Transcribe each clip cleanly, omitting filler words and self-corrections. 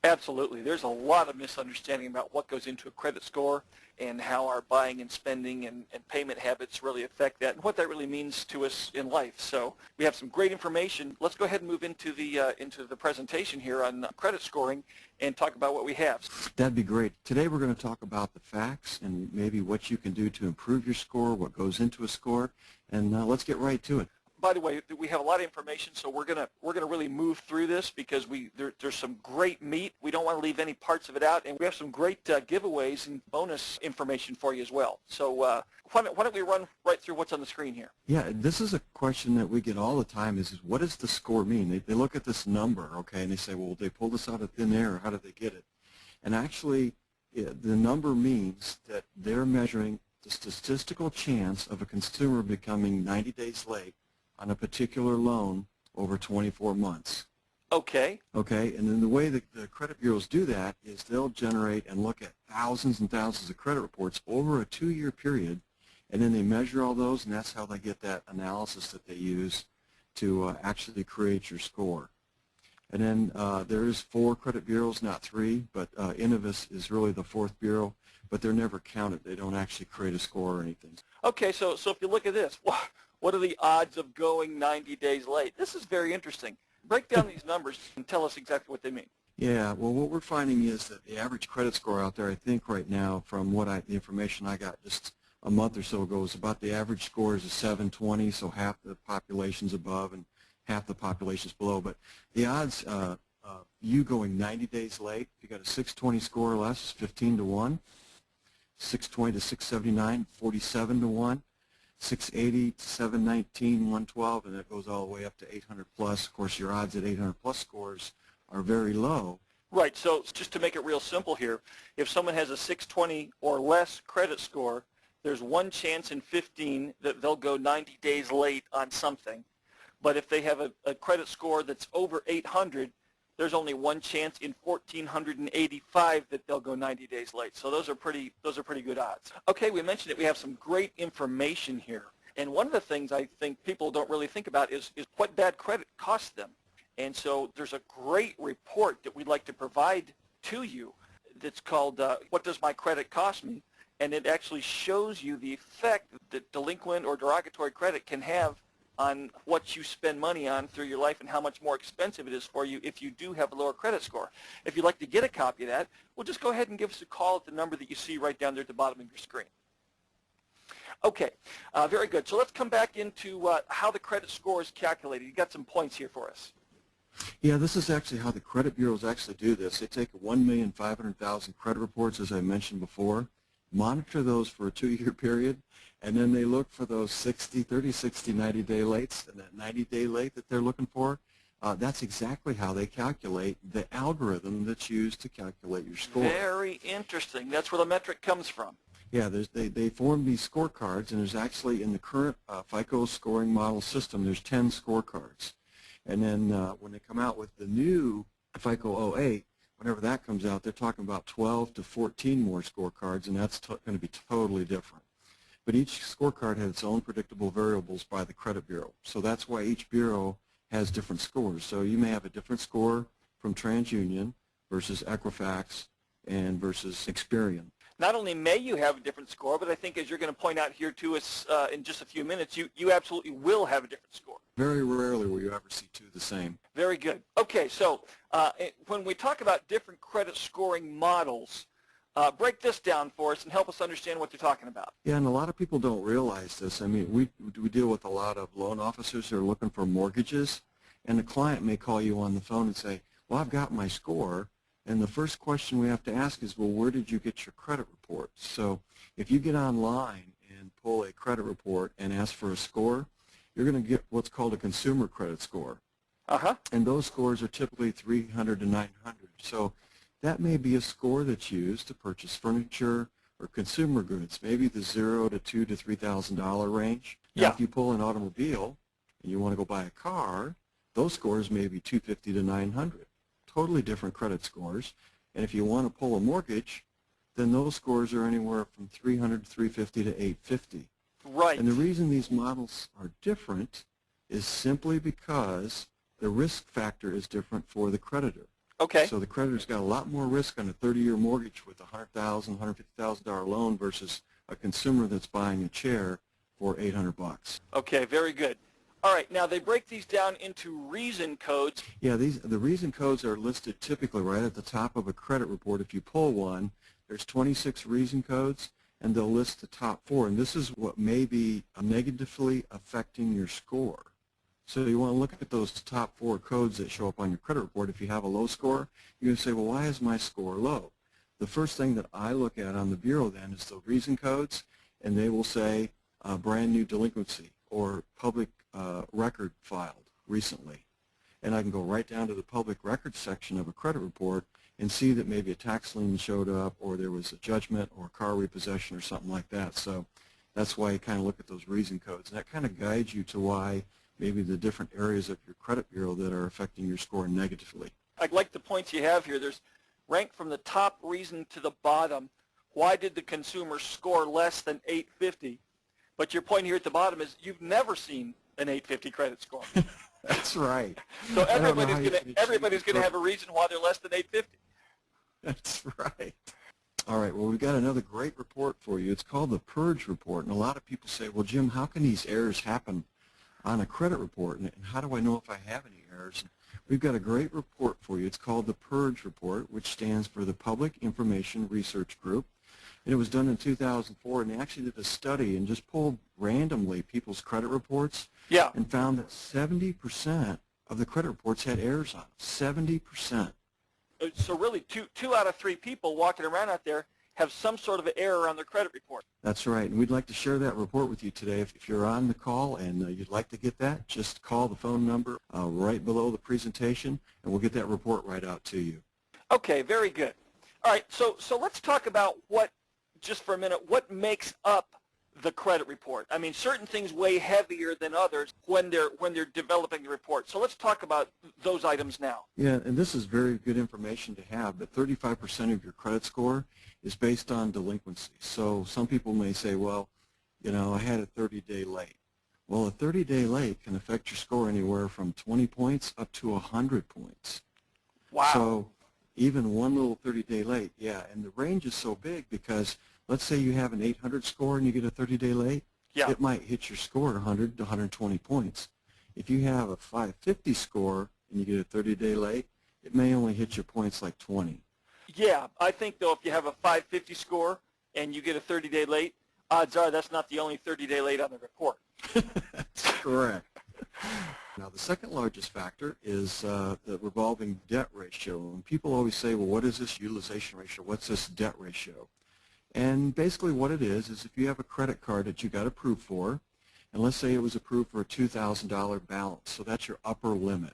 Absolutely. There's a lot of misunderstanding about what goes into a credit score and how our buying and spending and payment habits really affect that and what that really means to us in life. So we have some great information. Let's go ahead and move into the presentation here on credit scoring and talk about what we have. That'd be great. Today we're going to talk about the facts and maybe what you can do to improve your score, what goes into a score, and let's get right to it. By the way, we have a lot of information, so we're gonna really move through this because there's some great meat. We don't want to leave any parts of it out, and we have some great giveaways and bonus information for you as well. So why don't we run right through what's on the screen here? Yeah, this is a question that we get all the time is what does the score mean? They look at this number, okay, and they say, well, they pull this out of thin air, or how did they get it? And actually, the number means that they're measuring the statistical chance of a consumer becoming 90 days late on a particular loan over 24 months. Okay. Okay, and then the way that the credit bureaus do that is they'll generate and look at thousands and thousands of credit reports over a 2-year period, and then they measure all those, and that's how they get that analysis that they use to actually create your score. And then there's 4 credit bureaus, not 3, but Innovis is really the 4th bureau, but they're never counted. They don't actually create a score or anything. Okay, so if you look at this, what are the odds of going 90 days late? This is very interesting. Break down these numbers and tell us exactly what they mean. Yeah, well, what we're finding is that the average credit score out there, I think right now, from the information I got just a month or so ago, is about the average score is a 720, so half the population's above and half the population's below. But the odds of you going 90 days late, if you got a 620 score or less, is 15 to 1. 620 to 679, 47 to 1. 680 to 719, 112, and it goes all the way up to 800 plus. Of course, your odds at 800 plus scores are very low. Right, so just to make it real simple here, if someone has a 620 or less credit score, there's 1 chance in 15 that they'll go 90 days late on something. But if they have a credit score that's over 800, there's only 1 chance in 1,485 that they'll go 90 days late. So those are pretty good odds. Okay, we mentioned it. We have some great information here. And one of the things I think people don't really think about is what bad credit costs them. And so there's a great report that we'd like to provide to you that's called What Does My Credit Cost Me? And it actually shows you the effect that delinquent or derogatory credit can have on what you spend money on through your life and how much more expensive it is for you if you do have a lower credit score. If you'd like to get a copy of that, well, just go ahead and give us a call at the number that you see right down there at the bottom of your screen. Okay, very good. So let's come back into how the credit score is calculated. You got some points here for us. Yeah, this is actually how the credit bureaus actually do this. They take 1,500,000 credit reports, as I mentioned before, monitor those for a 2-year period, and then they look for those 30, 60, 90-day lates, and that 90-day late that they're looking for, that's exactly how they calculate the algorithm that's used to calculate your score. Very interesting. That's where the metric comes from. Yeah, they form these scorecards, and there's actually, in the current FICO scoring model system, there's 10 scorecards. And then when they come out with the new FICO 08, whenever that comes out, they're talking about 12 to 14 more scorecards, and that's going to be totally different. But each scorecard has its own predictable variables by the credit bureau. So that's why each bureau has different scores. So you may have a different score from TransUnion versus Equifax and versus Experian. Not only may you have a different score, but I think as you're going to point out here to us in just a few minutes, you absolutely will have a different score. Very rarely will you ever see 2 the same. Very good. Okay, so when we talk about different credit scoring models, break this down for us and help us understand what you're talking about. Yeah, and a lot of people don't realize this. I mean, we deal with a lot of loan officers who are looking for mortgages, and the client may call you on the phone and say, well, I've got my score, and the first question we have to ask is, well, where did you get your credit report? So if you get online and pull a credit report and ask for a score, you're going to get what's called a consumer credit score. And those scores are typically 300 to 900. So that may be a score that's used to purchase furniture or consumer goods, maybe the $0 to $2,000 to $3,000 range. Now, Yeah. if you pull an automobile and you want to go buy a car, those scores may be 250 to 900. Totally different credit scores. And if you want to pull a mortgage, then those scores are anywhere from 300 to 350 to 850. Right. And the reason these models are different is simply because the risk factor is different for the creditor. Okay. So the creditor's got a lot more risk on a 30-year mortgage with a $100,000, $150,000 loan versus a consumer that's buying a chair for $800. Okay, very good. All right, now they break these down into reason codes. Yeah, the reason codes are listed typically right at the top of a credit report. If you pull one, there's 26 reason codes, and they'll list the top 4. And this is what may be negatively affecting your score. So you want to look at those top 4 codes that show up on your credit report. If you have a low score, you're going to say, well, why is my score low? The first thing that I look at on the bureau then is the reason codes, and they will say brand new delinquency or public record filed recently. And I can go right down to the public records section of a credit report and see that maybe a tax lien showed up or there was a judgment or a car repossession or something like that. So that's why you kind of look at those reason codes. And that kind of guides you to why maybe the different areas of your credit bureau that are affecting your score negatively. I like the points you have here. There's ranked from the top reason to the bottom. Why did the consumer score less than 850? But your point here at the bottom is you've never seen an 850 credit score. That's right. So everybody's going to have a reason why they're less than 850. That's right. All right, well, we've got another great report for you. It's called the Purge Report. And a lot of people say, well, Jim, how can these errors happen on a credit report? And how do I know if I have any errors? And we've got a great report for you. It's called the Purge Report, which stands for the Public Information Research Group. And it was done in 2004, and they actually did a study and just pulled randomly people's credit reports and found that 70% of the credit reports had errors on them. 70%. So really, two out of 3 people walking around out there have some sort of an error on their credit report. That's right, and we'd like to share that report with you today. If you're on the call and you'd like to get that, just call the phone number right below the presentation, and we'll get that report right out to you. Okay, very good. All right, so let's talk about just for a minute, what makes up the credit report? I mean, certain things weigh heavier than others when they're developing the report. So let's talk about those items now. Yeah, and this is very good information to have, but 35% of your credit score is based on delinquency. So some people may say, well, you know, I had a 30-day late. Well, a 30-day late can affect your score anywhere from 20 points up to 100 points. Wow. So even one little 30-day late, yeah, and the range is so big because let's say you have an 800 score and you get a 30-day late, it might hit your score at 100 to 120 points. If you have a 550 score and you get a 30-day late, it may only hit your points like 20. Yeah, I think, though, if you have a 550 score and you get a 30-day late, odds are that's not the only 30-day late on the report. That's correct. Now, the second largest factor is the revolving debt ratio. And people always say, well, what is this utilization ratio? What's this debt ratio? And basically what it is if you have a credit card that you got approved for, and let's say it was approved for a $2,000 balance, so that's your upper limit,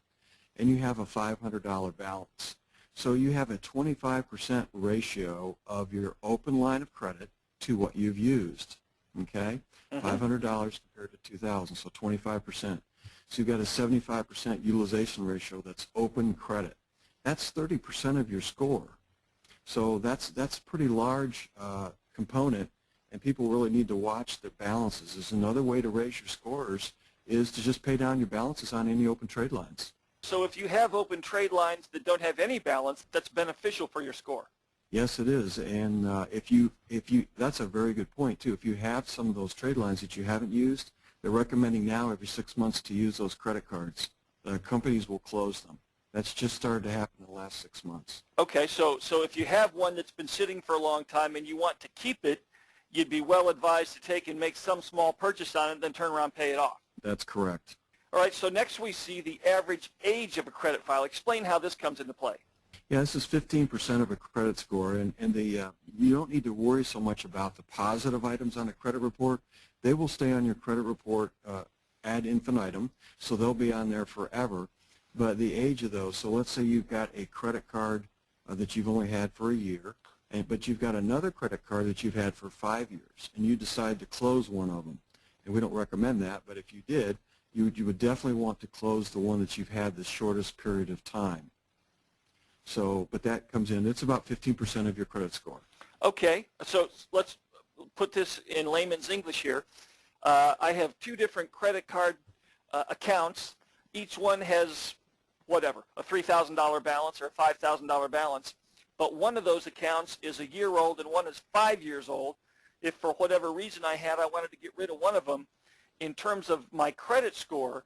and you have a $500 balance. So you have a 25% ratio of your open line of credit to what you've used, okay? $500 compared to $2,000, so 25%. So you've got a 75% utilization ratio that's open credit. That's 30% of your score. So that's a pretty large component, and people really need to watch their balances. There's another way to raise your scores is to just pay down your balances on any open trade lines. So if you have open trade lines that don't have any balance, that's beneficial for your score. Yes, it is, and that's a very good point too. If you have some of those trade lines that you haven't used, they're recommending now every 6 months to use those credit cards. Companies will close them. That's just started to happen in the last 6 months. Okay, so if you have one that's been sitting for a long time and you want to keep it, you'd be well advised to take and make some small purchase on it, then turn around and pay it off. That's correct. All right, so next we see the average age of a credit file. Explain how this comes into play. Yeah, this is 15% of a credit score, and you don't need to worry so much about the positive items on a credit report. They will stay on your credit report ad infinitum, so they'll be on there forever. But the age of those, so let's say you've got a credit card that you've only had for a year, but you've got another credit card that you've had for 5 years, and you decide to close one of them. And we don't recommend that, but if you did, you would definitely want to close the one that you've had the shortest period of time. So, but that comes in, it's about 15% of your credit score. Okay, so let's put this in layman's English here. I have 2 different credit card accounts. Each one has whatever, a $3,000 balance or a $5,000 balance, but one of those accounts is a year old and one is 5 years old. If for whatever reason I wanted to get rid of one of them, in terms of my credit score,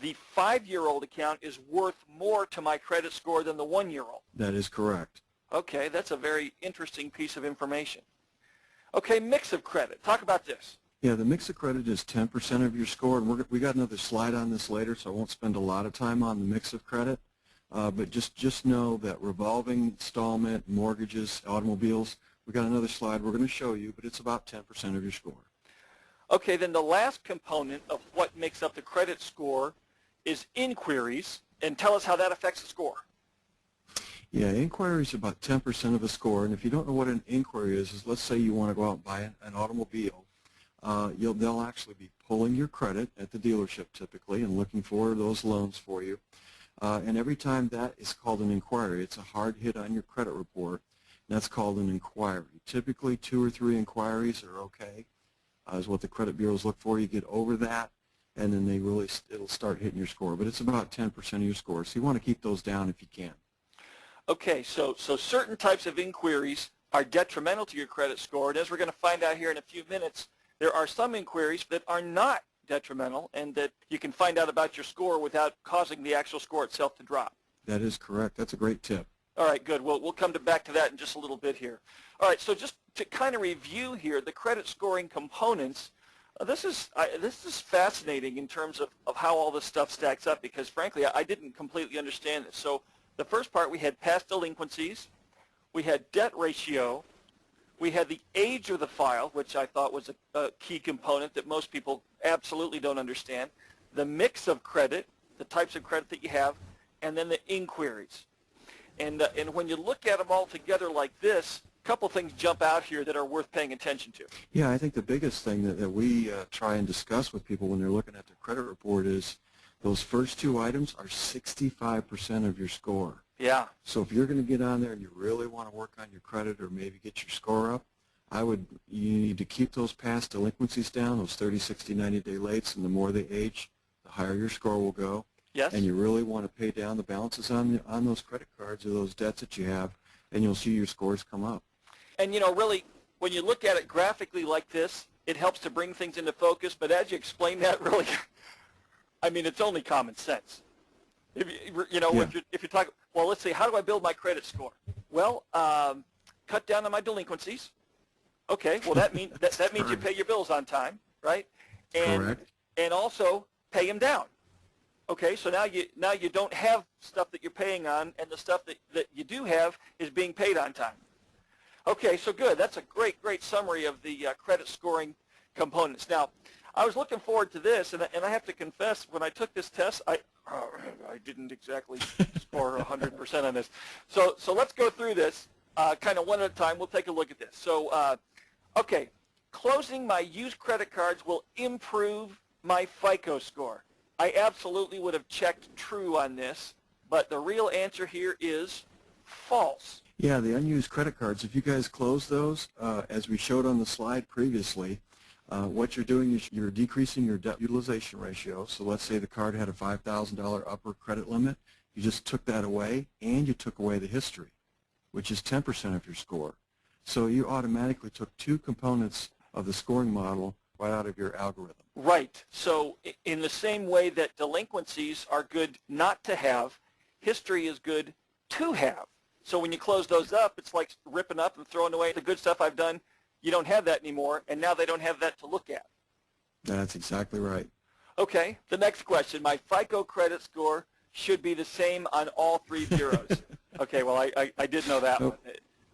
the 5-year-old account is worth more to my credit score than the 1-year-old. That is correct. Okay, that's a very interesting piece of information. Okay, mix of credit. Talk about this. Yeah, the mix of credit is 10% of your score, and we got another slide on this later, so I won't spend a lot of time on the mix of credit. But just know that revolving, installment, mortgages, automobiles, we got another slide we're going to show you, but it's about 10% of your score. Okay, then the last component of what makes up the credit score is inquiries, and tell us how that affects the score. Yeah, inquiries are about 10% of a score, and if you don't know what an inquiry is let's say you want to go out and buy an automobile. They'll actually be pulling your credit at the dealership typically and looking for those loans for you. And every time that is called an inquiry, it's a hard hit on your credit report, and that's called an inquiry. Typically 2 or 3 inquiries are okay, is what the credit bureaus look for. You get over that, and then it'll start hitting your score. But it's about 10% of your score, so you want to keep those down if you can. Okay, so certain types of inquiries are detrimental to your credit score, and as we're going to find out here in a few minutes, there are some inquiries that are not detrimental and that you can find out about your score without causing the actual score itself to drop. That is correct. That's a great tip. All right, good. We'll come back to that in just a little bit here. All right, so just to kind of review here, the credit scoring components, this is fascinating in terms of how all this stuff stacks up because, frankly, I didn't completely understand this. So the first part, we had past delinquencies, we had debt ratio, we had the age of the file, which I thought was a key component that most people absolutely don't understand, the mix of credit, the types of credit that you have, and then the inquiries. And when you look at them all together like this, a couple things jump out here that are worth paying attention to. Yeah, I think the biggest thing that we try and discuss with people when they're looking at their credit report is those first 2 items are 65% of your score. Yeah. So if you're going to get on there and you really want to work on your credit or maybe get your score up, you need to keep those past delinquencies down, those 30, 60, 90-day lates, and the more they age, the higher your score will go. Yes. And you really want to pay down the balances on those credit cards or those debts that you have, and you'll see your scores come up. And, you know, really, when you look at it graphically like this, it helps to bring things into focus, but as you explain that, really, I mean, it's only common sense. If you talk, well, let's see, how do I build my credit score? Well, cut down on my delinquencies. Okay, well, that means you pay your bills on time, right? And, correct. And also pay them down. Okay, so now you don't have stuff that you're paying on, and the stuff that you do have is being paid on time. Okay, so good. That's a great summary of the credit scoring components. Now, I was looking forward to this, and I have to confess, when I took this test, I didn't exactly score 100% on this. So let's go through this kind of one at a time. We'll take a look at this. So, okay, closing my used credit cards will improve my FICO score. I absolutely would have checked true on this, but the real answer here is false. Yeah, the unused credit cards, if you guys close those, as we showed on the slide previously, what you're doing is you're decreasing your debt utilization ratio. So let's say the card had a $5,000 upper credit limit. You just took that away, and you took away the history, which is 10% of your score. So you automatically took 2 components of the scoring model right out of your algorithm. Right. So in the same way that delinquencies are good not to have, history is good to have. So when you close those up, it's like ripping up and throwing away the good stuff I've done. You don't have that anymore, and now they don't have that to look at. That's exactly right. Okay, the next question. My FICO credit score should be the same on all 3 bureaus. Okay, well, I did know that one.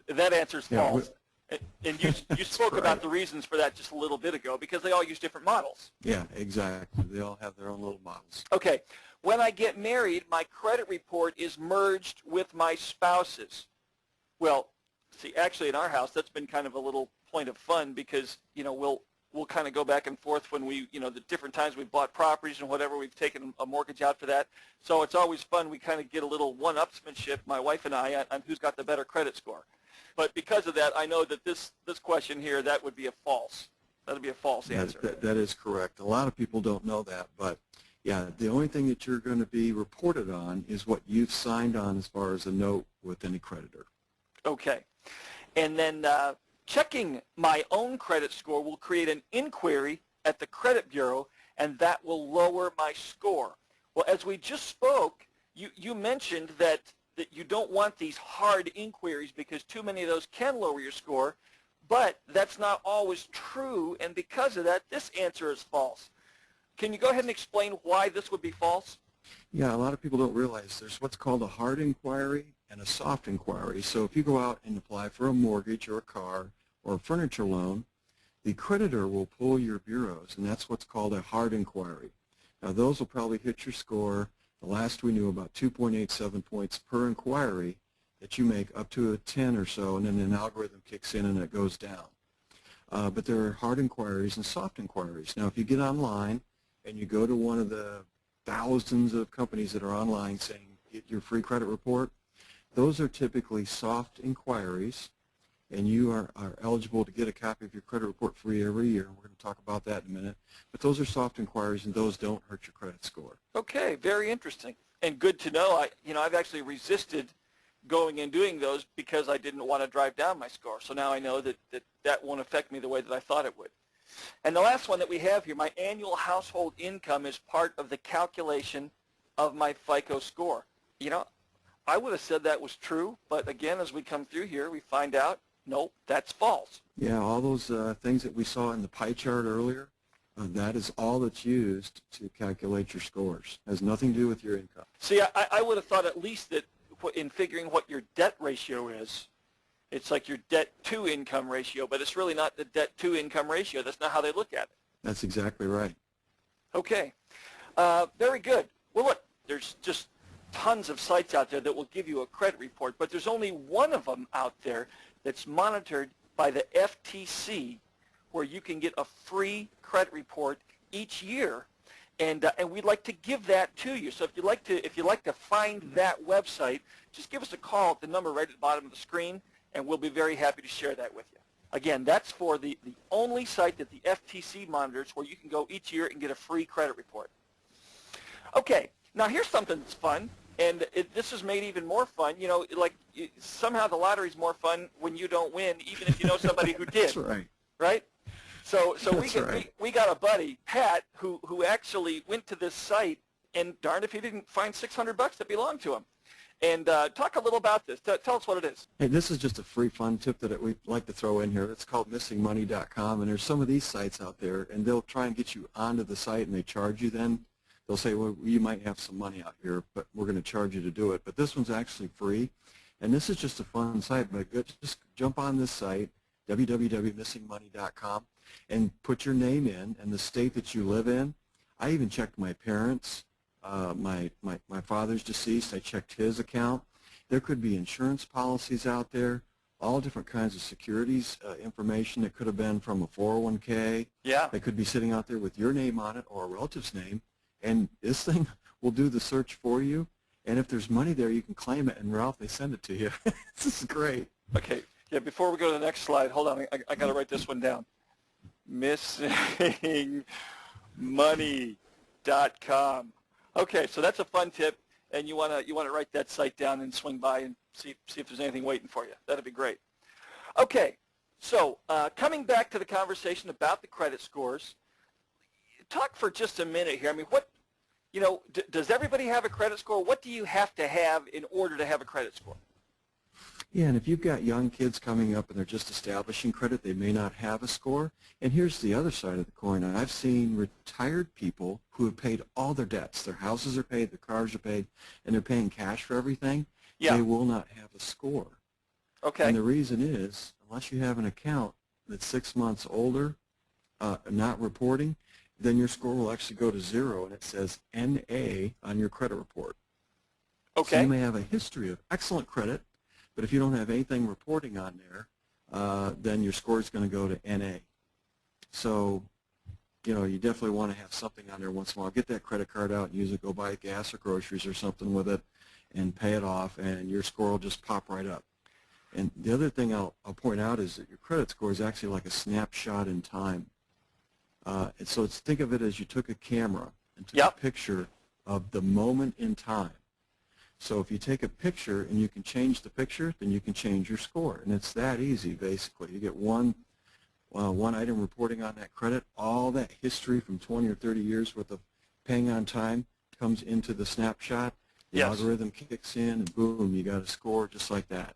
That answer's false. And you spoke about the reasons for that just a little bit ago, because they all use different models. Yeah, exactly. They all have their own little models. Okay. When I get married, my credit report is merged with my spouse's. Well, see, actually in our house, that's been kind of a little point of fun because, you know, we'll kind of go back and forth when we, you know, the different times we've bought properties and whatever, we've taken a mortgage out for that. So it's always fun. We kind of get a little one-upsmanship, my wife and I, on who's got the better credit score. But because of that, I know that this question here, that would be a false. That would be a false answer. That is correct. A lot of people don't know that, but Yeah, the only thing that you're going to be reported on is what you've signed on as far as a note with any creditor. Okay. And then checking my own credit score will create an inquiry at the credit bureau, and that will lower my score. Well, as we just spoke, you mentioned that you don't want these hard inquiries because too many of those can lower your score, but that's not always true, and because of that, this answer is false. Can you go ahead and explain why this would be false? Yeah, a lot of people don't realize there's what's called a hard inquiry and a soft inquiry. So if you go out and apply for a mortgage or a car or a furniture loan, the creditor will pull your bureaus, and that's what's called a hard inquiry. Now, those will probably hit your score. The last we knew, about 2.87 points per inquiry that you make, up to a 10 or so, and then an algorithm kicks in and it goes down. But there are hard inquiries and soft inquiries. Now, if you get online and you go to one of the thousands of companies that are online saying, get your free credit report, those are typically soft inquiries, and you are eligible to get a copy of your credit report free every year. We're going to talk about that in a minute. But those are soft inquiries, and those don't hurt your credit score. Okay, very interesting and good to know. I've actually resisted going and doing those because I didn't want to drive down my score. So now I know that won't affect me the way that I thought it would. And the last one that we have here, my annual household income is part of the calculation of my FICO score. I would have said that was true, but again, as we come through here, we find out, nope, that's false. Yeah, all those things that we saw in the pie chart earlier, that is all that's used to calculate your scores. It has nothing to do with your income. See, I would have thought at least that in figuring what your debt ratio is, it's like your debt-to-income ratio, but it's really not the debt-to-income ratio. That's not how they look at it. That's exactly right. Okay. Very good. Well, look, there's just tons of sites out there that will give you a credit report, but there's only one of them out there that's monitored by the FTC where you can get a free credit report each year, and we'd like to give that to you. So if you'd like to find that website, just give us a call at the number right at the bottom of the screen, and we'll be very happy to share that with you. Again, that's for the only site that the FTC monitors where you can go each year and get a free credit report. Okay, now here's something that's fun, and this is made even more fun. Somehow the lottery's more fun when you don't win, even if you know somebody who did. That's right. Right? So Right. we got a buddy, Pat, who actually went to this site, and darned if he didn't find $600 that belonged to him. And talk a little about this. Tell us what it is. Hey, this is just a free fun tip that we'd like to throw in here. It's called missingmoney.com, and there's some of these sites out there, and they'll try and get you onto the site, and they charge you then. They'll say, well, you might have some money out here, but we're going to charge you to do it. But this one's actually free, and this is just a fun site. But just jump on this site, www.missingmoney.com, and put your name in and the state that you live in. I even checked my parents. My father's deceased. I checked his account. There could be insurance policies out there, all different kinds of securities information. That could have been from a 401k. Yeah. They could be sitting out there with your name on it or a relative's name, and this thing will do the search for you. And if there's money there, you can claim it, and Ralph, they send it to you. This is great. Okay. Yeah. Before we go to the next slide, hold on. I got to write this one down. Missingmoney.com. Okay, so that's a fun tip, and you want to write that site down and swing by and see if there's anything waiting for you. That'd be great. Okay, so coming back to the conversation about the credit scores, talk for just a minute here. I mean, does everybody have a credit score? What do you have to have in order to have a credit score? Yeah, and if you've got young kids coming up and they're just establishing credit, they may not have a score. And here's the other side of the coin. I've seen retired people who have paid all their debts. Their houses are paid, their cars are paid, and they're paying cash for everything. Yeah. They will not have a score. Okay. And the reason is, unless you have an account that's 6 months older, not reporting, then your score will actually go to 0, and it says NA on your credit report. Okay. So you may have a history of excellent credit, but if you don't have anything reporting on there, then your score is going to go to NA. So, you definitely want to have something on there once in a while. Get that credit card out and use it. Go buy gas or groceries or something with it and pay it off, and your score will just pop right up. And the other thing I'll point out is that your credit score is actually like a snapshot in time. And so think of it as you took a camera and took a picture of the moment in time. So if you take a picture and you can change the picture, then you can change your score. And it's that easy, basically. You get one item reporting on that credit. All that history from 20 or 30 years worth of paying on time comes into the snapshot. The algorithm kicks in, and boom, you got a score just like that.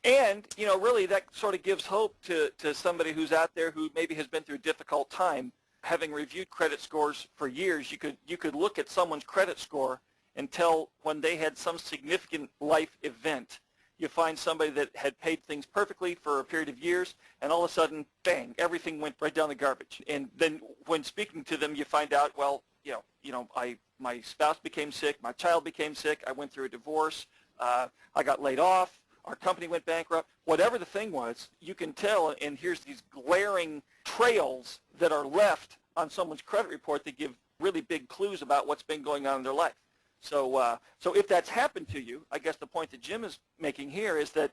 And, you know, really that sort of gives hope to somebody who's out there who maybe has been through a difficult time. Having reviewed credit scores for years, you could look at someone's credit score and tell when they had some significant life event. You find somebody that had paid things perfectly for a period of years, and all of a sudden, bang, everything went right down the garbage. And then when speaking to them, you find out, well, my spouse became sick, my child became sick, I went through a divorce, I got laid off, our company went bankrupt. Whatever the thing was, you can tell, and here's these glaring trails that are left on someone's credit report that give really big clues about what's been going on in their life. So if that's happened to you, I guess the point that Jim is making here is that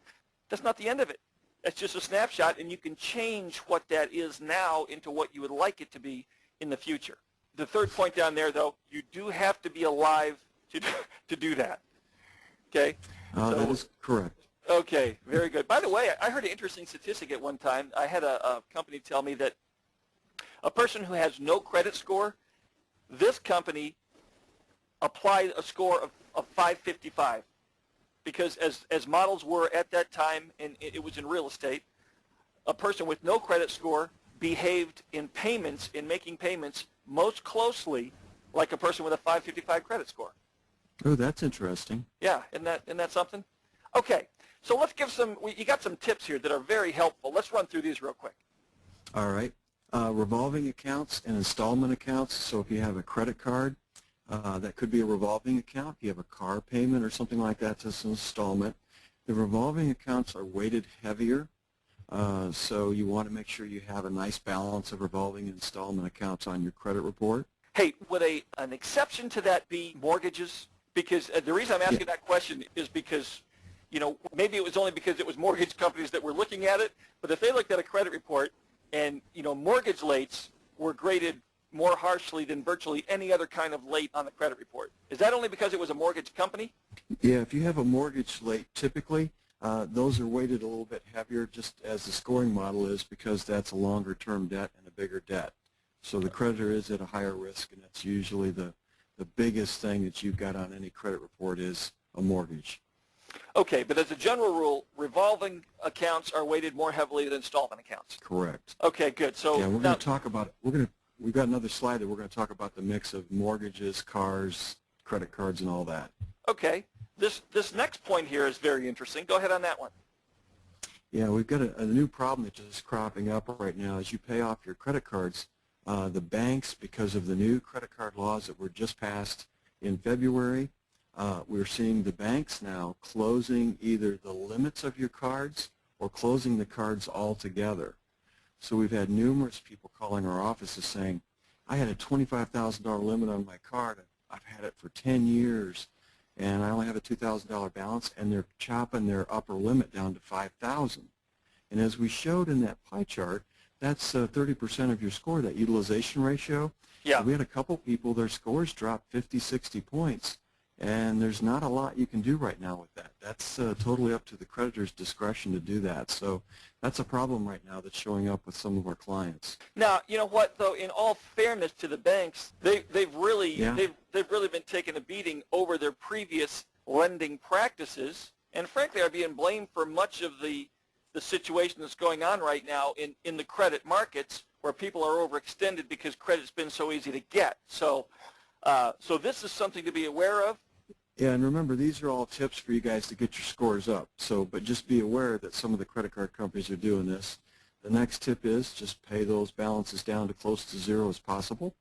that's not the end of it. That's just a snapshot, and you can change what that is now into what you would like it to be in the future. The third point down there, though, you do have to be alive to do that. Okay? That is correct. Okay, very good. By the way, I heard an interesting statistic at one time. I had a company tell me that a person who has no credit score, this company applied a score of 555 because as models were at that time, and it was in real estate, a person with no credit score behaved in payments, in making payments, most closely like a person with a 555 credit score. Oh, that's interesting. Yeah, isn't that something? Okay, so let's give you got some tips here that are very helpful. Let's run through these real quick. All right. Revolving accounts and installment accounts. So if you have a credit card, that could be a revolving account. If you have a car payment or something like that, that's an installment. The revolving accounts are weighted heavier, so you want to make sure you have a nice balance of revolving and installment accounts on your credit report. Hey, would an exception to that be mortgages? Because the reason I'm asking that question is because, maybe it was only because it was mortgage companies that were looking at it, but if they looked at a credit report and, mortgage lates were graded more harshly than virtually any other kind of late on the credit report. Is that only because it was a mortgage company? Yeah, if you have a mortgage late, typically those are weighted a little bit heavier just as the scoring model is because that's a longer term debt and a bigger debt. So the creditor is at a higher risk, and that's usually the biggest thing that you've got on any credit report is a mortgage. Okay, but as a general rule, revolving accounts are weighted more heavily than installment accounts. Correct. Okay, good. So yeah, we're going to talk about we've got another slide that we're going to talk about the mix of mortgages, cars, credit cards, and all that. Okay. This next point here is very interesting. Go ahead on that one. Yeah, we've got a new problem that's just cropping up right now. As you pay off your credit cards, the banks, because of the new credit card laws that were just passed in February, we're seeing the banks now closing either the limits of your cards or closing the cards altogether. So we've had numerous people calling our offices saying, I had a $25,000 limit on my card. I've had it for 10 years, and I only have a $2,000 balance, and they're chopping their upper limit down to $5,000. And as we showed in that pie chart, that's 30% of your score, that utilization ratio. Yeah. So we had a couple people, their scores dropped 50, 60 points, and there's not a lot you can do right now with that. That's totally up to the creditor's discretion to do that. So that's a problem right now that's showing up with some of our clients. Now, you know what, though, in all fairness to the banks, they've really been taking a beating over their previous lending practices, and frankly are being blamed for much of the situation that's going on right now in the credit markets where people are overextended because credit's been so easy to get. So this is something to be aware of. Yeah, and remember, these are all tips for you guys to get your scores up. But just be aware that some of the credit card companies are doing this. The next tip is just pay those balances down to close to zero as possible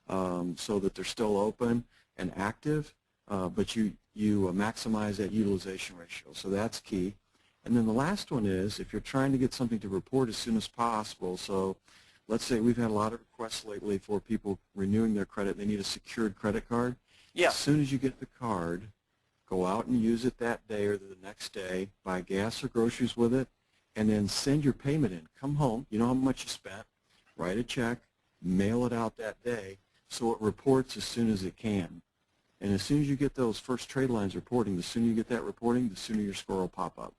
so that they're still open and active, but you maximize that utilization ratio. So that's key. And then the last one is if you're trying to get something to report as soon as possible. So let's say we've had a lot of requests lately for people renewing their credit. They need a secured credit card. Yeah. As soon as you get the card, go out and use it that day or the next day, buy gas or groceries with it, and then send your payment in. Come home, you know how much you spent, write a check, mail it out that day so it reports as soon as it can. And as soon as you get those first trade lines reporting, the sooner you get that reporting, the sooner your score will pop up.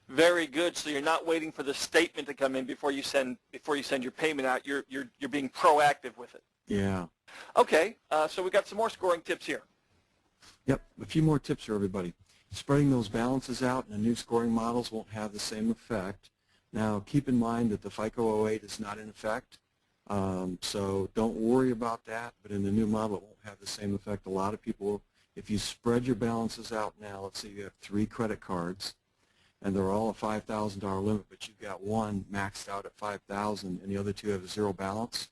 Very good. So you're not waiting for the statement to come in before you send your payment out. You're being proactive with it. Yeah. Okay. So we got some more scoring tips here. Yep. A few more tips for everybody. Spreading those balances out in the new scoring models won't have the same effect. Now, keep in mind that the FICO 08 is not in effect, so don't worry about that. But in the new model, it won't have the same effect. A lot of people, if you spread your balances out now, let's say you have 3 credit cards, and they're all a $5,000 limit, but you've got one maxed out at $5,000 and the other 2 have a 0 balance.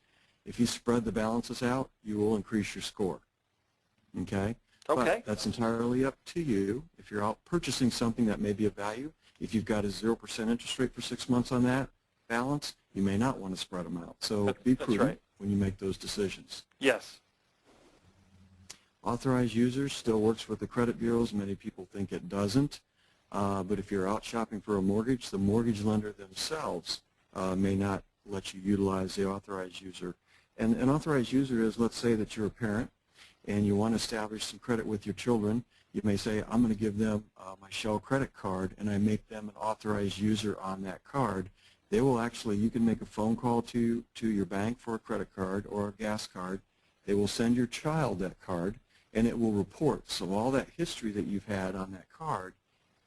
If you spread the balances out, you will increase your score. Okay? Okay. But that's entirely up to you. If you're out purchasing something that may be of value, if you've got a 0% interest rate for 6 months on that balance, you may not want to spread them out. So be prudent when you make those decisions. Yes. Authorized users still works with the credit bureaus. Many people think it doesn't. But if you're out shopping for a mortgage, the mortgage lender themselves may not let you utilize the authorized user. And an authorized user is, let's say that you're a parent and you want to establish some credit with your children. You may say, I'm going to give them my Shell credit card, and I make them an authorized user on that card. They will actually, you can make a phone call to your bank for a credit card or a gas card. They will send your child that card, and it will report. So all that history that you've had on that card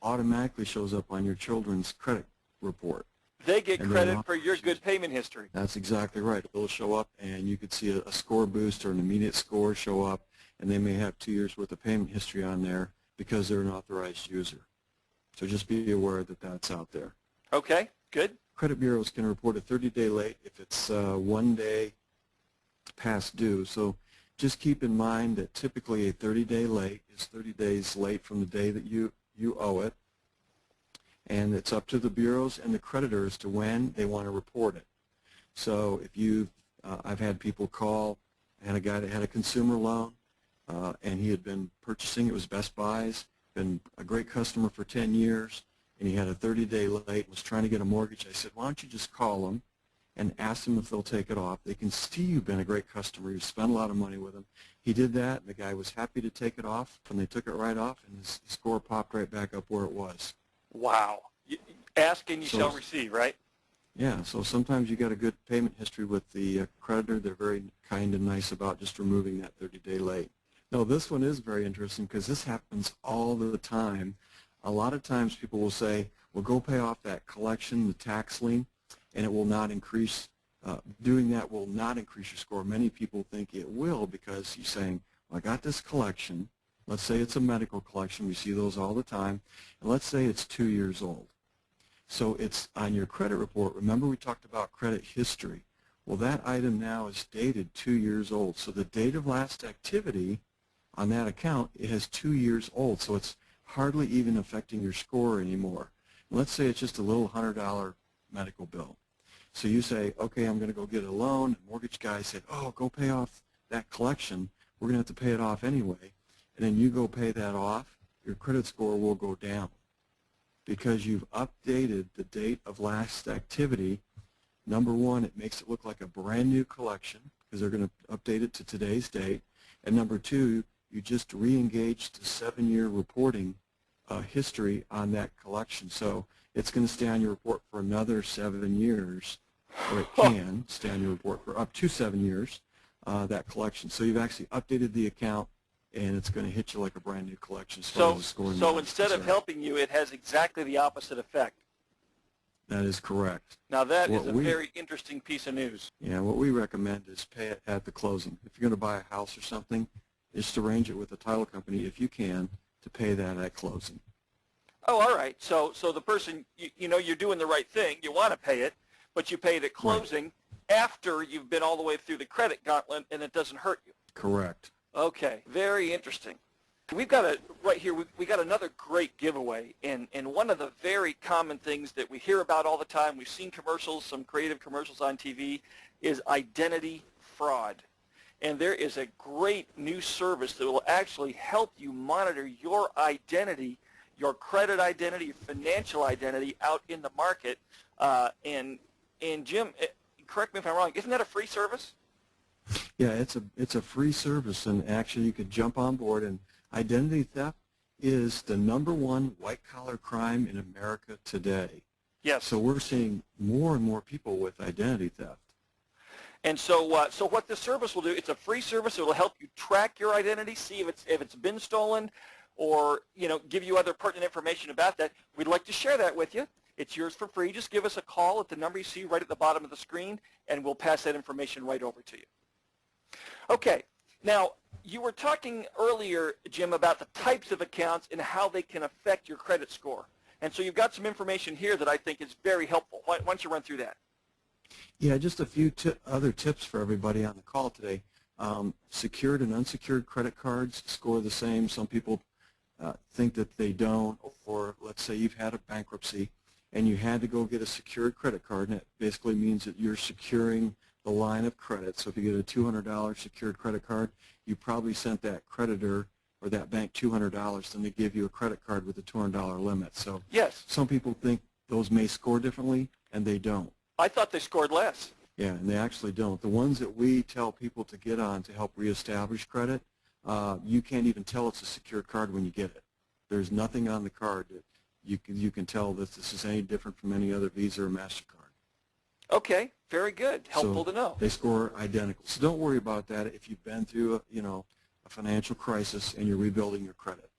automatically shows up on your children's credit report. They get credit for your good payment history. That's exactly right. It'll show up, and you could see a score boost or an immediate score show up, and they may have 2 years worth of payment history on there because they're an authorized user. So just be aware that that's out there. Okay, good. Credit bureaus can report a 30-day late if it's 1 day past due. So just keep in mind that typically a 30-day late is 30 days late from the day that you owe it. And it's up to the bureaus and the creditors to when they want to report it. So if I've had people call, I had a guy that had a consumer loan, and he had been purchasing, it was Best Buy's, been a great customer for 10 years, and he had a 30-day late and was trying to get a mortgage. I said, why don't you just call them and ask them if they'll take it off. They can see you've been a great customer. You've spent a lot of money with them. He did that, and the guy was happy to take it off, and they took it right off, and his score popped right back up where it was. Wow. Ask and you shall receive, right? Yeah, so sometimes you got a good payment history with the creditor. They're very kind and nice about just removing that 30-day late. No, this one is very interesting because this happens all the time. A lot of times people will say, well, go pay off that collection, the tax lien, and it will not increase. Doing that will not increase your score. Many people think it will because you're saying, well, I got this collection. Let's say it's a medical collection. We see those all the time. And let's say it's 2 years old. So it's on your credit report. Remember we talked about credit history. Well, that item now is dated 2 years old. So the date of last activity on that account, it has 2 years old. So it's hardly even affecting your score anymore. Let's say it's just a little $100 medical bill. So you say, okay, I'm going to go get a loan. The mortgage guy said, oh, go pay off that collection. We're going to have to pay it off anyway. And then you go pay that off, your credit score will go down because you've updated the date of last activity. Number one, it makes it look like a brand new collection because they're going to update it to today's date. And number two, you just re-engaged the 7-year reporting history on that collection. So it's going to stay on your report for another 7 years, or it can stay on your report for up to 7 years, that collection. So you've actually updated the account, and it's going to hit you like a brand new collection. So instead of helping you, it has exactly the opposite effect. That is correct. Now that is a very interesting piece of news. Yeah, what we recommend is pay it at the closing. If you're going to buy a house or something, just arrange it with the title company, if you can, to pay that at closing. Oh, all right. So the person, you know, you're doing the right thing. You want to pay it, but you pay it at closing after you've been all the way through the credit gauntlet, and it doesn't hurt you. Correct. Okay, very interesting. We've got right here, we got another great giveaway, and one of the very common things that we hear about all the time, we've seen commercials, some creative commercials on TV, is identity fraud. And there is a great new service that will actually help you monitor your identity, your credit identity, your financial identity out in the market. And Jim, correct me if I'm wrong, isn't that a free service? Yeah, it's a free service, and actually you could jump on board. And identity theft is the #1 white-collar crime in America today. Yes. So we're seeing more and more people with identity theft. And so, so what this service will do, it's a free service. It will help you track your identity, see if it's been stolen, or give you other pertinent information about that. We'd like to share that with you. It's yours for free. Just give us a call at the number you see right at the bottom of the screen, and we'll pass that information right over to you. Okay. Now, you were talking earlier, Jim, about the types of accounts and how they can affect your credit score. And so you've got some information here that I think is very helpful. Why don't you run through that? Yeah, just a few other tips for everybody on the call today. Secured and unsecured credit cards score the same. Some people think that they don't, or let's say you've had a bankruptcy and you had to go get a secured credit card, and it basically means that you're securing the line of credit. So if you get a $200 secured credit card, you probably sent that creditor or that bank $200, then they give you a credit card with a $200 limit. So yes, some people think those may score differently, and they don't. I thought they scored less. Yeah, and they actually don't. The ones that we tell people to get on to help reestablish credit, you can't even tell it's a secured card when you get it. There's nothing on the card that you can tell that this is any different from any other Visa or MasterCard. Okay, very good. Helpful to know. They score identical. So don't worry about that if you've been through a financial crisis and you're rebuilding your credit.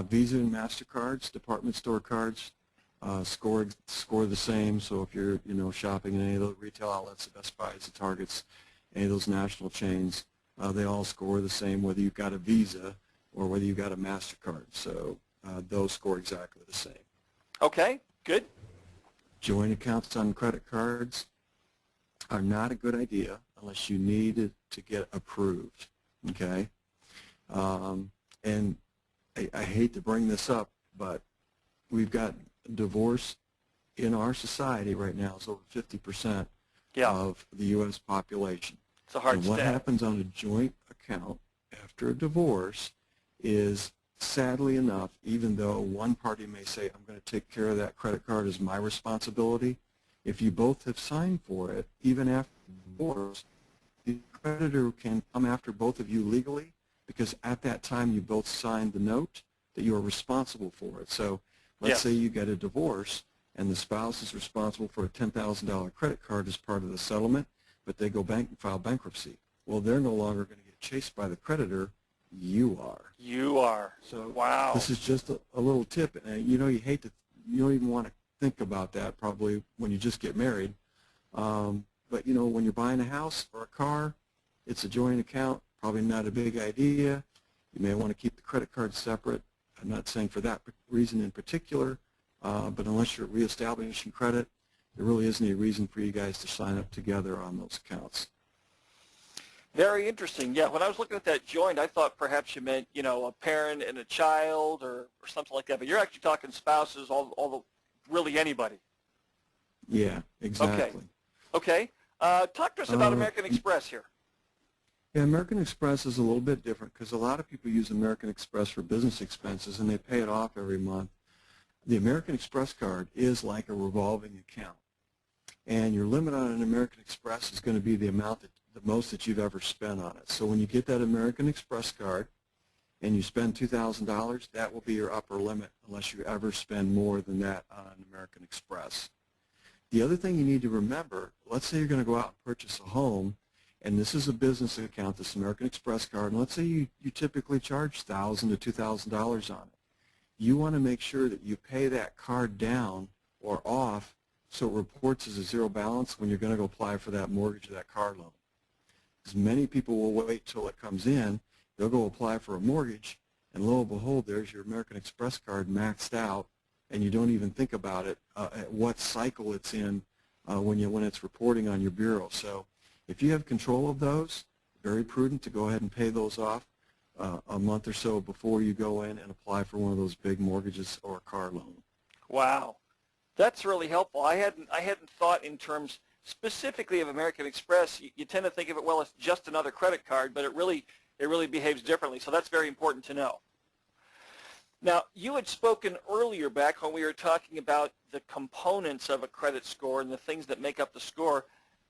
Visa and MasterCards, department store cards, score the same. So if you're shopping in any of the retail outlets, the Best Buys, the Targets, any of those national chains, they all score the same whether you've got a Visa or whether you've got a MasterCard. So those score exactly the same. Okay, good. Joint accounts on credit cards are not a good idea unless you need it to get approved. Okay, and I hate to bring this up, but we've got divorce in our society right now is over 50% of the U.S. population. It's a hard and what stat. happens on a joint account after a divorce is, sadly enough, even though one party may say, I'm going to take care of that credit card as my responsibility, if you both have signed for it, even after divorce, the creditor can come after both of you legally because at that time you both signed the note that you are responsible for it. So let's say you get a divorce and the spouse is responsible for a $10,000 credit card as part of the settlement, but they go and file bankruptcy. Well, they're no longer going to get chased by the creditor. You are. You are. So wow. This is just a little tip. And you don't even want to think about that probably when you just get married. But when you're buying a house or a car, it's a joint account, probably not a big idea. You may want to keep the credit card separate. I'm not saying for that reason in particular, but unless you're reestablishing credit, there really isn't any reason for you guys to sign up together on those accounts. Very interesting. Yeah, when I was looking at that joint, I thought perhaps you meant, a parent and a child or something like that. But you're actually talking spouses, really anybody. Yeah, exactly. Okay. Talk to us about American Express here. Yeah, American Express is a little bit different because a lot of people use American Express for business expenses and they pay it off every month. The American Express card is like a revolving account. And your limit on an American Express is going to be the most that you've ever spent on it. So when you get that American Express card and you spend $2,000, that will be your upper limit unless you ever spend more than that on American Express. The other thing you need to remember, let's say you're going to go out and purchase a home, and this is a business account, this American Express card, and let's say you typically charge $1,000 to $2,000 on it. You want to make sure that you pay that card down or off so it reports as a zero balance when you're going to go apply for that mortgage or that car loan. Because many people will wait till it comes in, they'll go apply for a mortgage, and lo and behold, there's your American Express card maxed out, and you don't even think about it at what cycle it's in when it's reporting on your bureau. So if you have control of those, very prudent to go ahead and pay those off a month or so before you go in and apply for one of those big mortgages or a car loan. Wow, that's really helpful. I hadn't thought in terms specifically of American Express. You tend to think of it, well, it's just another credit card, but it really behaves differently. So that's very important to know. Now, you had spoken earlier back when we were talking about the components of a credit score and the things that make up the score.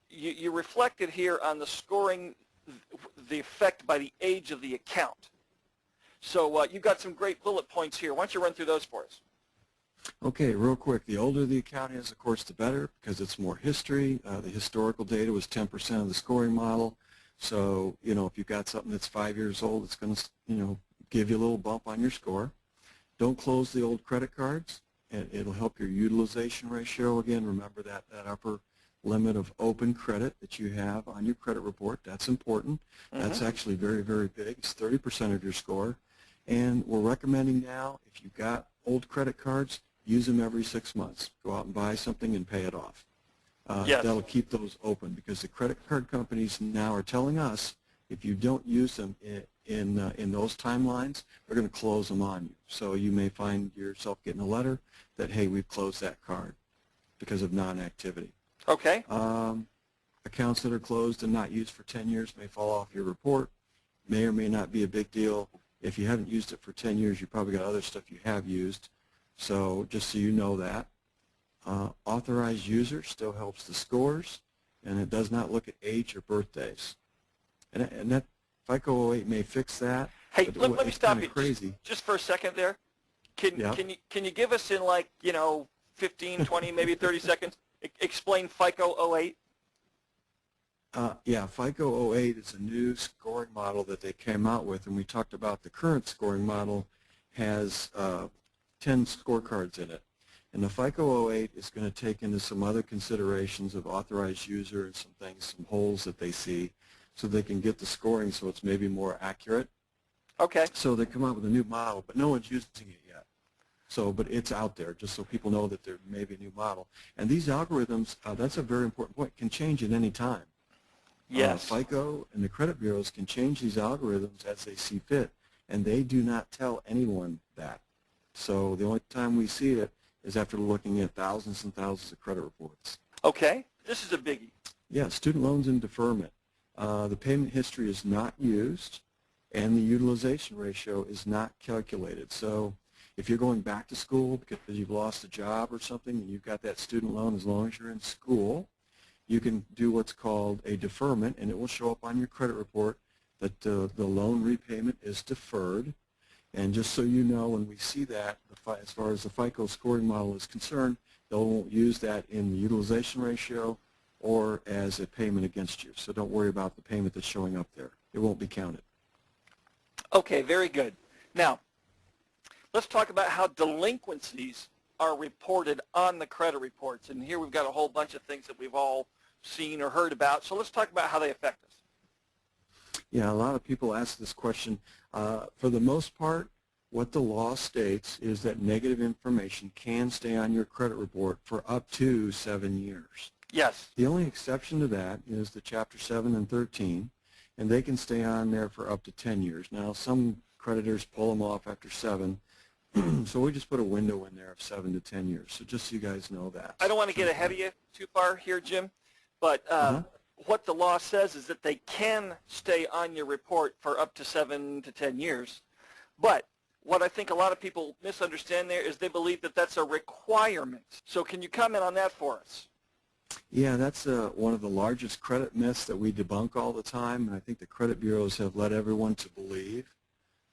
You reflected here on the scoring the effect by the age of the account. So you've got some great bullet points here. Why don't you run through those for us? Okay, real quick. The older the account is, of course, the better because it's more history. The historical data was 10% of the scoring model. So, you know, if you've got something that's 5 years old, it's going to, you know, give you a little bump on your score. Don't close the old credit cards. It'll help your utilization ratio. Again, remember that upper limit of open credit that you have on your credit report. That's important. That's actually very, very big. It's 30% of your score. And we're recommending now, if you've got old credit cards, use them every 6 months. Go out and buy something and pay it off. Yes. That'll keep those open because the credit card companies now are telling us if you don't use them in those timelines, they're going to close them on you. So you may find yourself getting a letter that, hey, we've closed that card because of non-activity. Okay. Accounts that are closed and not used for 10 years may fall off your report. May or may not be a big deal. If you haven't used it for 10 years, you probably got other stuff you have used. So just so you know that. Authorized user still helps the scores, and it does not look at age or birthdays. And that FICO 08 may fix that. Hey, let me stop you crazy. just for a second there. Can you give us in, like, 15, 20, maybe 30 seconds, explain FICO 08? Yeah, FICO 08 is a new scoring model that they came out with, and we talked about the current scoring model has 10 scorecards in it. And the FICO 08 is going to take into some other considerations of authorized user and some things, some holes that they see, so they can get the scoring so it's maybe more accurate. Okay. So they come out with a new model, but no one's using it yet. So, but it's out there, just so people know that there may be a new model. And these algorithms, that's a very important point, can change at any time. Yes. FICO and the credit bureaus can change these algorithms as they see fit, and they do not tell anyone that. So the only time we see it is after looking at thousands and thousands of credit reports. Okay. This is a biggie. Yeah, student loans and deferment. The payment history is not used, and the utilization ratio is not calculated. So if you're going back to school because you've lost a job or something and you've got that student loan, as long as you're in school, you can do what's called a deferment, and it will show up on your credit report that the loan repayment is deferred. And just so you know, when we see that, as far as the FICO scoring model is concerned, they won't use that in the utilization ratio or as a payment against you. So don't worry about the payment that's showing up there. It won't be counted. Okay, very good. Now, let's talk about how delinquencies are reported on the credit reports. And here we've got a whole bunch of things that we've all seen or heard about. So let's talk about how they affect us. Yeah, a lot of people ask this question. For the most part, what the law states is that negative information can stay on your credit report for up to 7 years. Yes. The only exception to that is the Chapter 7 and 13, and they can stay on there for up to 10 years. Now, some creditors pull them off after 7, so we just put a window in there of 7 to 10 years. So just so you guys know that. I don't want to get ahead of you too far here, Jim, but what the law says is that they can stay on your report for up to 7 to 10 years. But what I think a lot of people misunderstand there is they believe that that's a requirement. So can you comment on that for us? Yeah, that's one of the largest credit myths that we debunk all the time, and I think the credit bureaus have led everyone to believe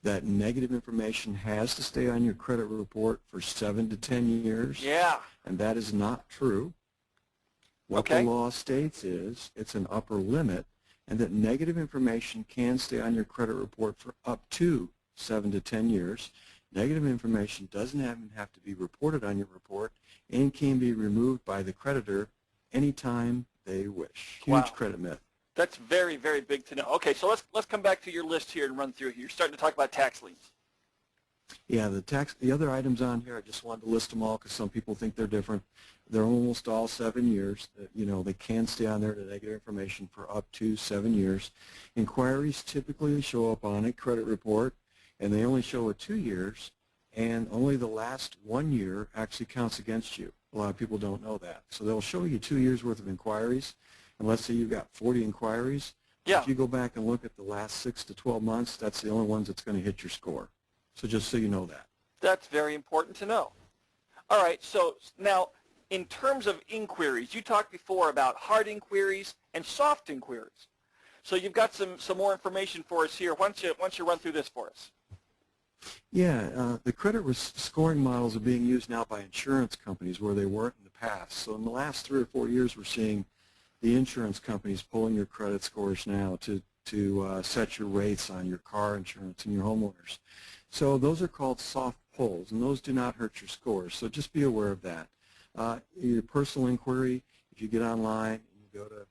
that negative information has to stay on your credit report for 7 to 10 years. Yeah. And that is not true. What the law states is it's an upper limit, and that negative information can stay on your credit report for up to 7 to 10 years. Negative information doesn't even have to be reported on your report and can be removed by the creditor anytime they wish. Huge credit myth. That's very, very big to know. Okay, so let's come back to your list here and run through here. You're starting to talk about tax liens. Yeah, the other items on here, I just wanted to list them all because some people think they're different. They're almost all 7 years. You know, they can stay on there to negative information for up to 7 years. Inquiries typically show up on a credit report, and they only show it 2 years, and only the last 1 year actually counts against you. A lot of people don't know that. So they'll show you 2 years worth of inquiries, and let's say you've got 40 inquiries. Yeah. If you go back and look at the last 6 to 12 months, that's the only ones that's going to hit your score. So just so you know that. That's very important to know. All right, so now in terms of inquiries, you talked before about hard inquiries and soft inquiries. So you've got some more information for us here. Why don't you run through this for us? Yeah, the credit scoring models are being used now by insurance companies where they weren't in the past. So in the last 3 or 4 years, we're seeing the insurance companies pulling your credit scores now to set your rates on your car insurance and your homeowners. So those are called soft pulls, and those do not hurt your scores. So just be aware of that. Your personal inquiry, if you get online and you go to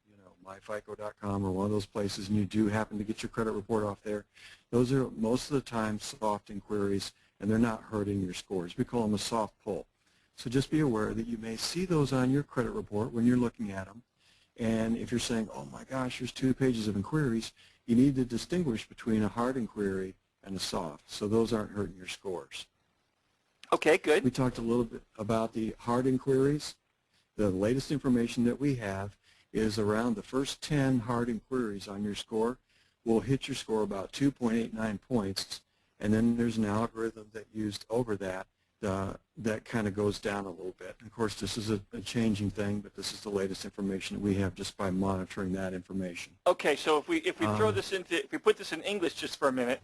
myfico.com or one of those places and you do happen to get your credit report off there, those are most of the time soft inquiries, and they're not hurting your scores. We call them a soft pull. So just be aware that you may see those on your credit report when you're looking at them. And if you're saying, oh my gosh, there's 2 pages of inquiries, you need to distinguish between a hard inquiry and a soft. So those aren't hurting your scores. Okay, good. We talked a little bit about the hard inquiries. The latest information that we have is around the first 10 hard inquiries on your score will hit your score about 2.89 points, and then there's an algorithm that used over that that kind of goes down a little bit. And of course, this is a changing thing, but this is the latest information that we have just by monitoring that information. Okay, so if we throw this into, if we put this in English just for a minute,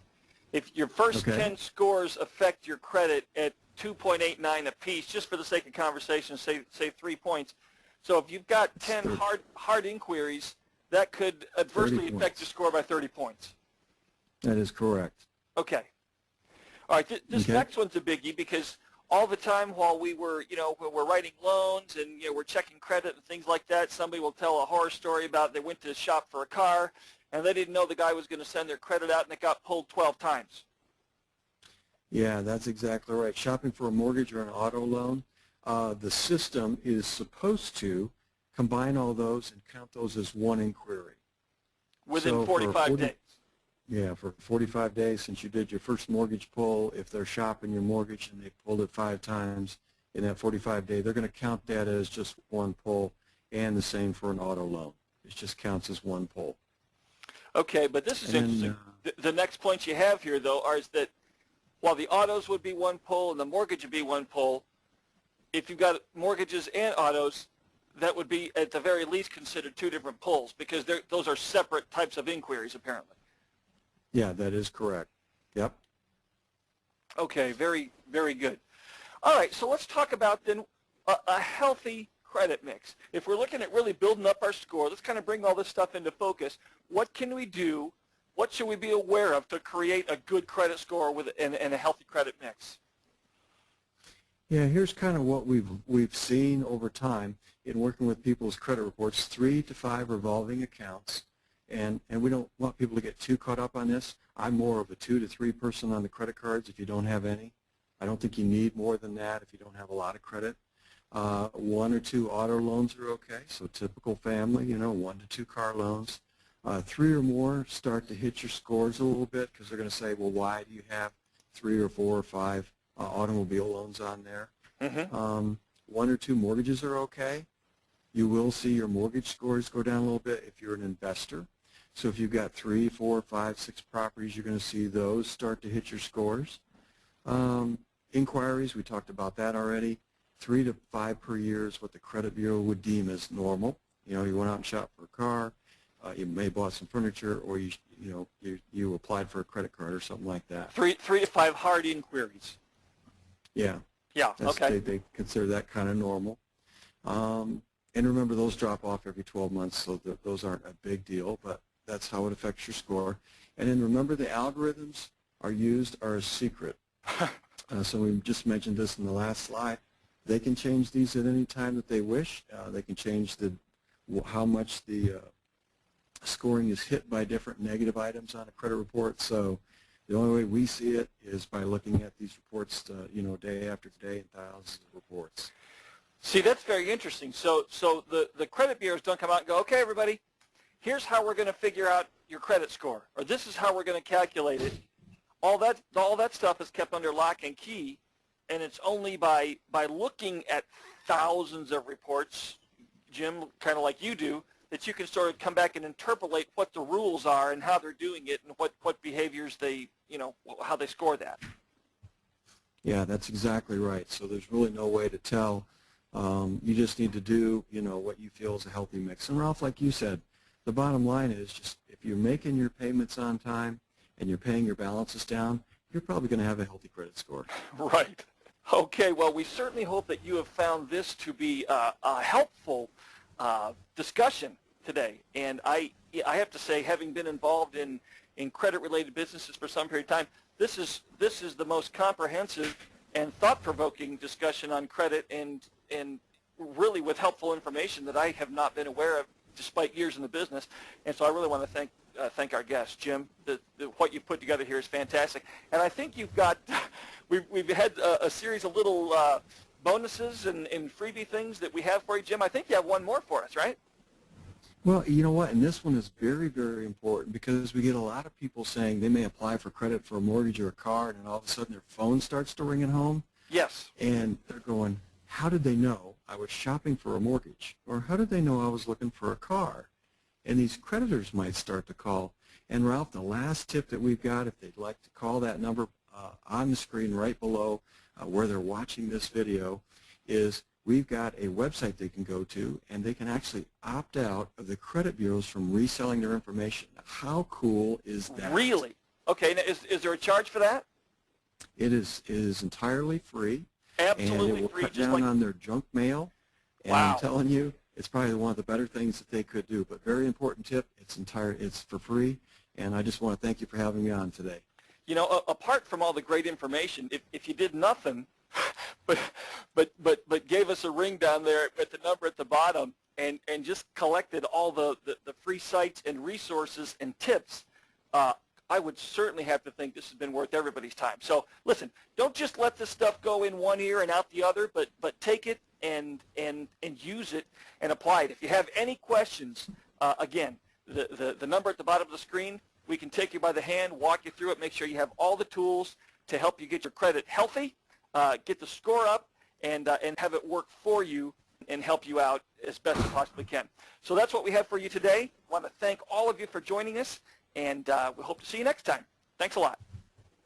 if your first 10 scores affect your credit at 2.89 apiece, just for the sake of conversation, say 3 points. So if you've got 10 hard inquiries, that could adversely affect your score by 30 points. That is correct. Okay. All right. This next one's a biggie because all the time while we were, when we're writing loans and we're checking credit and things like that, somebody will tell a horror story about they went to shop for a car and they didn't know the guy was going to send their credit out and it got pulled 12 times. Yeah, that's exactly right. Shopping for a mortgage or an auto loan, the system is supposed to combine all those and count those as one inquiry. Within 45 days. Yeah, for 45 days since you did your first mortgage pull, if they're shopping your mortgage and they pulled it 5 times in that 45-day, they're going to count that as just one pull, and the same for an auto loan. It just counts as one pull. Okay, but this is interesting. The next point you have here, though, is that while the autos would be one pull and the mortgage would be one pull, if you've got mortgages and autos, that would be at the very least considered 2 different pulls because those are separate types of inquiries, apparently. Yeah, that is correct. Yep. Okay, very, very good. All right, so let's talk about then a healthy credit mix. If we're looking at really building up our score, let's kind of bring all this stuff into focus. What can we do? What should we be aware of to create a good credit score and a healthy credit mix? Yeah, here's kind of what we've seen over time in working with people's credit reports: 3 to 5 revolving accounts. And we don't want people to get too caught up on this. I'm more of a 2 to 3 person on the credit cards if you don't have any. I don't think you need more than that if you don't have a lot of credit. 1 or 2 auto loans are okay, so typical family, 1 to 2 car loans. 3 or more start to hit your scores a little bit because they're going to say, well, why do you have 3 or 4 or 5 automobile loans on there? 1 or 2 mortgages are okay. You will see your mortgage scores go down a little bit if you're an investor. So if you've got 3, 4, 5, 6 properties, you're going to see those start to hit your scores. Inquiries, we talked about that already. 3 to 5 per year is what the credit bureau would deem as normal. You went out and shopped for a car, you may have bought some furniture, or you applied for a credit card or something like that. 3 to 5 hard inquiries. Yeah. Yeah. Okay. They consider that kind of normal. And remember, those drop off every 12 months, so those aren't a big deal, but that's how it affects your score. And then remember, the algorithms are a secret. So we just mentioned this in the last slide. They can change these at any time that they wish. They can change how much the scoring is hit by different negative items on a credit report. So the only way we see it is by looking at these reports, day after day, and thousands of reports. See, that's very interesting. So the credit bureaus don't come out and go, okay, everybody, here's how we're going to figure out your credit score, or this is how we're going to calculate it. All that stuff is kept under lock and key, and it's only by looking at thousands of reports, Jim, kind of like you do, that you can sort of come back and interpolate what the rules are and how they're doing it and what behaviors they, how they score that. Yeah, that's exactly right. So there's really no way to tell. You just need to do, what you feel is a healthy mix. And Ralph, like you said, the bottom line is just if you're making your payments on time and you're paying your balances down, you're probably going to have a healthy credit score. Right. Okay, well, we certainly hope that you have found this to be a helpful discussion today. And I have to say, having been involved in credit-related businesses for some period of time, this is the most comprehensive and thought-provoking discussion on credit, and really with helpful information that I have not been aware of despite years in the business. And so I really want to thank our guest, Jim. What you put together here is fantastic. And I think you've got, we've had a series of little bonuses and freebie things that we have for you, Jim. I think you have one more for us, right? Well, you know what, and this one is very, very important because we get a lot of people saying they may apply for credit for a mortgage or a car, and then all of a sudden their phone starts to ring at home. Yes. And they're going, how did they know I was shopping for a mortgage? Or how did they know I was looking for a car? And these creditors might start to call. And Ralph, the last tip that we've got, if they'd like to call that number on the screen right below where they're watching this video, is we've got a website they can go to, and they can actually opt out of the credit bureaus from reselling their information. How cool is that? Really? Okay, now is there a charge for that? It is entirely free. Absolutely and it will free. cut Just down like on their junk mail. And wow. I'm telling you, it's probably one of the better things that they could do. But very important tip, it's for free, and I just want to thank you for having me on today. You know, apart from all the great information, if you did nothing but gave us a ring down there at the number at the bottom and just collected all the free sites and resources and tips, I would certainly have to think this has been worth everybody's time. So listen, don't just let this stuff go in one ear and out the other, but take it and use it and apply it. If you have any questions, again, the number at the bottom of the screen, we can take you by the hand, walk you through it, make sure you have all the tools to help you get your credit healthy, get the score up, and have it work for you and help you out as best as possibly can. So that's what we have for you today. I want to thank all of you for joining us, and we hope to see you next time. Thanks a lot.